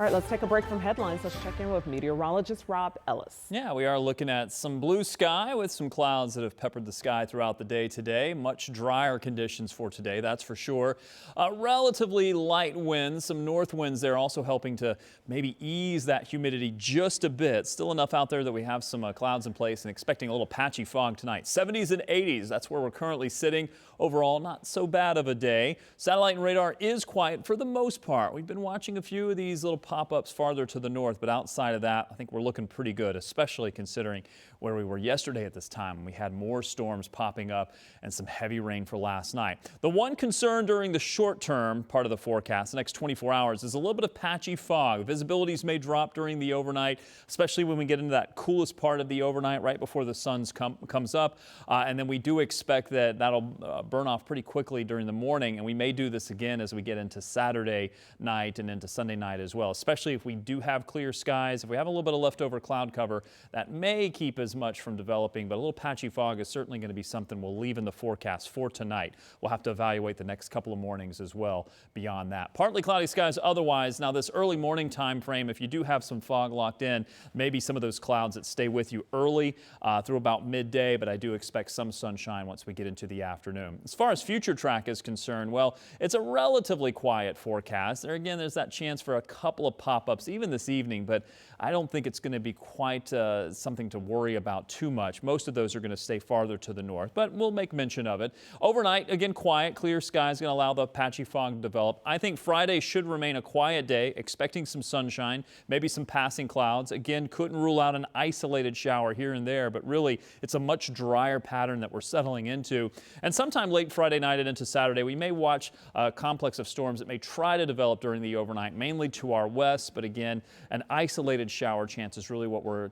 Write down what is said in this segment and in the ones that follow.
All right, let's take a break from headlines. Let's check in with meteorologist Robb Ellis. Yeah, we are looking at some blue sky with some clouds that have peppered the sky throughout the day today. Much drier conditions for today, that's for sure. Relatively light winds, some north winds there also helping to maybe ease that humidity just a bit. Still enough out there that we have some clouds in place and expecting a little patchy fog tonight. 70s and 80s, that's where we're currently sitting. Overall, not so bad of a day. Satellite and radar is quiet for the most part. We've been watching a few of these little pop-ups farther to the north, but outside of that, I think we're looking pretty good, especially considering where we were yesterday at this time. We had more storms popping up and some heavy rain for last night. The one concern during the short-term part of the forecast, the next 24 hours, is a little bit of patchy fog. Visibilities may drop during the overnight, especially when we get into that coolest part of the overnight right before the sun comes up. And then we do expect that that'll burn off pretty quickly during the morning, and we may do this again as we get into Saturday night and into Sunday night as well, especially if we do have clear skies. If we have a little bit of leftover cloud cover, that may keep as much from developing, but a little patchy fog is certainly going to be something we'll leave in the forecast for tonight. We'll have to evaluate the next couple of mornings as well beyond that. Partly cloudy skies otherwise. Now this early morning time frame, if you do have some fog locked in, maybe some of those clouds that stay with you early through about midday, but I do expect some sunshine once we get into the afternoon. As far as future track is concerned, well, it's a relatively quiet forecast. There again, there's that chance for a couple of pop-ups even this evening, but I don't think it's going to be quite something to worry about too much. Most of those are going to stay farther to the north, but we'll make mention of it. Overnight, again, quiet, clear skies going to allow the patchy fog to develop. I think Friday should remain a quiet day, expecting some sunshine, maybe some passing clouds. Again, couldn't rule out an isolated shower here and there, but really it's a much drier pattern that we're settling into. And sometime late Friday night and into Saturday, we may watch a complex of storms that may try to develop during the overnight, mainly to our west, but again, an isolated shower chance is really what we're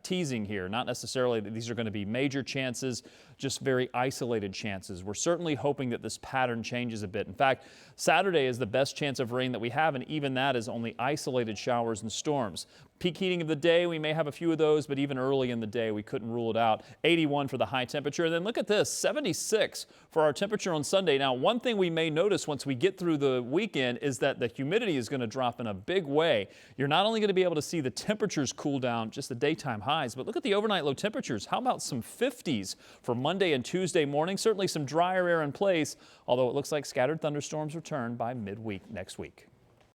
teasing here. Not necessarily that these are going to be major chances, just very isolated chances. We're certainly hoping that this pattern changes a bit. In fact, Saturday is the best chance of rain that we have, and even that is only isolated showers and storms. Peak heating of the day, we may have a few of those, but even early in the day, we couldn't rule it out. 81 for the high temperature. And then look at this, 76 for our temperature on Sunday. Now, one thing we may notice once we get through the weekend is that the humidity is going to drop in a big way. You're not only going to be able to see the temperatures cool down, just the daytime highs, but look at the overnight low temperatures. How about some 50s for Monday and Tuesday morning? Certainly some drier air in place, although it looks like scattered thunderstorms return by midweek next week.